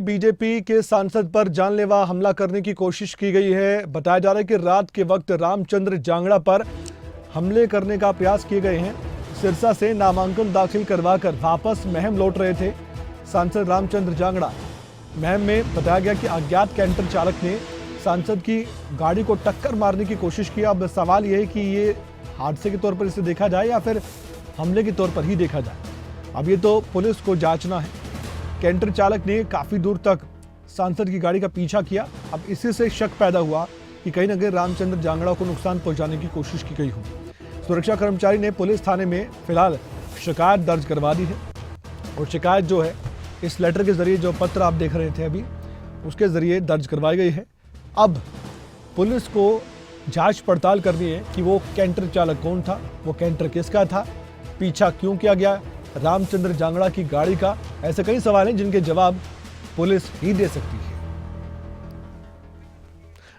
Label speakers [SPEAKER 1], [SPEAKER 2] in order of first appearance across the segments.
[SPEAKER 1] BJP के सांसद पर जानलेवा हमला करने की कोशिश की गई है। बताया जा रहा है कि रात के वक्त रामचंद्र जांगड़ा पर हमले करने का प्रयास किए गए हैं। सिरसा से नामांकन दाखिल करवाकर वापस महम लौट रहे थे सांसद रामचंद्र जांगड़ा। महम में बताया गया कि अज्ञात कैंटर चालक ने सांसद की गाड़ी को टक्कर मारने की कोशिश की। अब सवाल यह है कि ये हादसे के तौर पर इसे देखा जाए या फिर हमले के तौर पर ही देखा जाए। अब ये तो पुलिस को जांचना है। कैंटर चालक ने काफी दूर तक सांसद की गाड़ी का पीछा किया। अब इसी से शक पैदा हुआ कि कहीं न कहीं रामचंद्र जांगड़ा को नुकसान पहुंचाने की कोशिश की गई हो। सुरक्षा कर्मचारी ने पुलिस थाने में फिलहाल शिकायत दर्ज करवा दी है और शिकायत जो है इस लेटर के जरिए, जो पत्र आप देख रहे थे अभी, उसके जरिए दर्ज करवाई गई है। अब पुलिस को जांच पड़ताल करनी है कि वो कैंटर चालक कौन था, वो कैंटर किसका था, पीछा क्यों किया गया रामचंद्र जांगड़ा की गाड़ी का। ऐसे कई सवाल हैं जिनके जवाब पुलिस ही दे सकती है।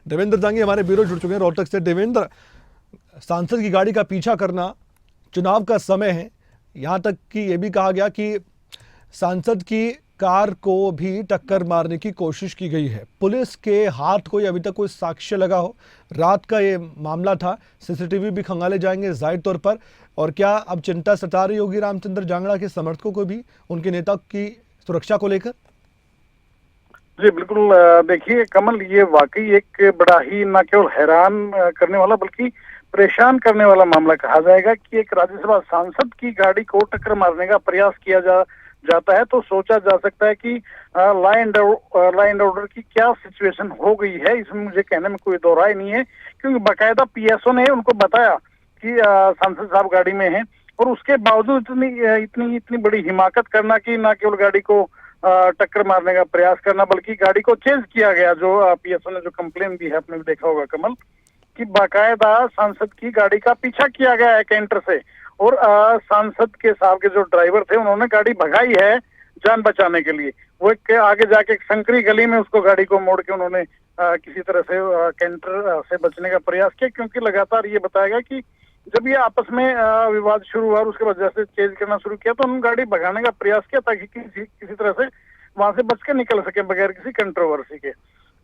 [SPEAKER 1] देवेंद्र जांगी हमारे ब्यूरो जुड़ चुके हैं रोहतक से। देवेंद्र, सांसद की गाड़ी का पीछा करना, चुनाव का समय है, यहां तक कि यह भी कहा गया कि सांसद की कार को भी टक्कर मारने की कोशिश की गई है। पुलिस के हाथ कोई अभी तक कोई साक्ष्य लगा हो? रात का ये मामला था, सीसीटीवी भी खंगाले जाएंगे जाहिर तौर पर। और क्या अब चिंता सता रही होगी रामचंद्र जांगड़ा के समर्थकों को भी, उनके नेता की सुरक्षा को लेकर?
[SPEAKER 2] जी बिल्कुल। देखिए कमल, ये वाकई एक बड़ा ही न केवल हैरान करने वाला बल्कि परेशान करने वाला मामला कहा जाएगा कि एक राज्यसभा सांसद की गाड़ी को टक्कर मारने का प्रयास किया जाता है तो सोचा जा सकता है कि लॉ एंड ऑर्डर की क्या सिचुएशन हो गई है। इसमें मुझे कहने में कोई दो राय नहीं है, क्योंकि बाकायदा पीएसओ ने उनको बताया कि सांसद साहब गाड़ी में हैं, और उसके बावजूद इतनी बड़ी हिमाकत करना कि न केवल गाड़ी को टक्कर मारने का प्रयास करना बल्कि गाड़ी को चेंज किया गया। जो पीएसओ ने जो कंप्लेन दी है, आपने भी देखा होगा कमल, कि बाकायदा सांसद की गाड़ी का पीछा किया गया है कैंटर से, और सांसद के साहब के जो ड्राइवर थे उन्होंने गाड़ी भगाई है जान बचाने के लिए। वो एक आगे जाके एक संकरी गली में उसको गाड़ी को मोड़ के उन्होंने किसी तरह से कैंटर से बचने का प्रयास किया, क्योंकि लगातार ये बताया गया कि जब ये आपस में विवाद शुरू हुआ और उसके बाद जैसे चेंज करना शुरू किया तो उन्होंने गाड़ी भगाने का प्रयास किया ताकि किसी तरह से वहां से बच के निकल सके बगैर किसी कंट्रोवर्सी के।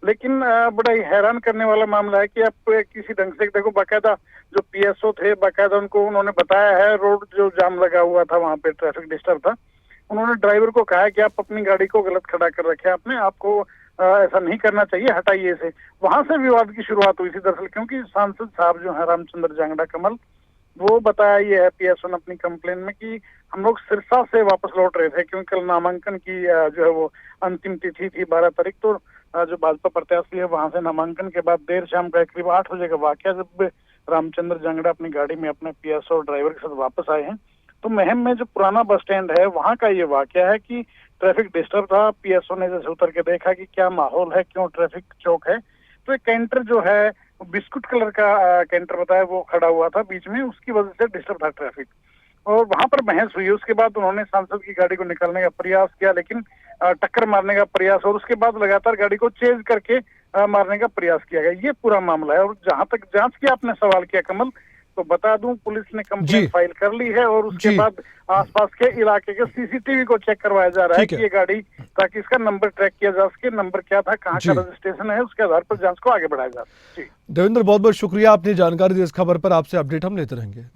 [SPEAKER 2] लेकिन बड़ा ही हैरान करने वाला मामला है कि आप किसी ढंग से देखो, बाकायदा जो पीएसओ थे बाकायदा उन्होंने बताया है, रोड जो जाम लगा हुआ था वहां पे ट्रैफिक डिस्टर्ब था, उन्होंने ड्राइवर को कहा कि आप अपनी गाड़ी को गलत खड़ा कर रखे आपने, आपको ऐसा नहीं करना चाहिए, हटाइए इसे। वहां से विवाद की शुरुआत हुई थी दरअसल, क्योंकि सांसद साहब जो है रामचंद्र जांगड़ा कमल, वो बताया ये है पीएसओ ने अपनी कंप्लेन में कि हम लोग सिरसा से वापस लौट रहे थे, क्योंकि कल नामांकन की जो है वो अंतिम तिथि थी 12 तारीख। तो जो भाजपा प्रत्याशी है वहां से नामांकन के बाद देर शाम का करीब 8 बजे का वाकया, जब रामचंद्र जांगड़ा अपनी गाड़ी में अपने पीएसओ ड्राइवर के साथ वापस आए हैं, तो महम में जो पुराना बस स्टैंड है वहां का ये वाकया है कि ट्रैफिक डिस्टर्ब था। पीएसओ ने जैसे उतर के देखा कि क्या माहौल है, क्यों ट्रैफिक चौक है, तो एक कैंटर जो है बिस्कुट कलर का कैंटर बताया वो खड़ा हुआ था बीच में, उसकी वजह से डिस्टर्ब था ट्रैफिक, और वहां पर बहस हुई। उसके बाद उन्होंने सांसद की गाड़ी को निकालने का प्रयास किया, लेकिन टक्कर मारने का प्रयास, और उसके बाद लगातार गाड़ी को चेंज करके मारने का प्रयास किया गया। ये पूरा मामला है। और जहां तक जांच की आपने सवाल किया कमल, तो बता दूं पुलिस ने कंप्लेंट फाइल कर ली है, और उसके बाद आसपास के इलाके के सीसीटीवी को चेक करवाया जा रहा है कि ये गाड़ी, ताकि इसका नंबर ट्रैक किया जा सके, नंबर क्या था, कहाँ का रजिस्ट्रेशन है, उसके आधार पर जांच को आगे बढ़ाया जा सके।
[SPEAKER 1] देवेंद्र, बहुत बहुत शुक्रिया, आपने जानकारी दी इस खबर पर। आपसे अपडेट हम लेते रहेंगे।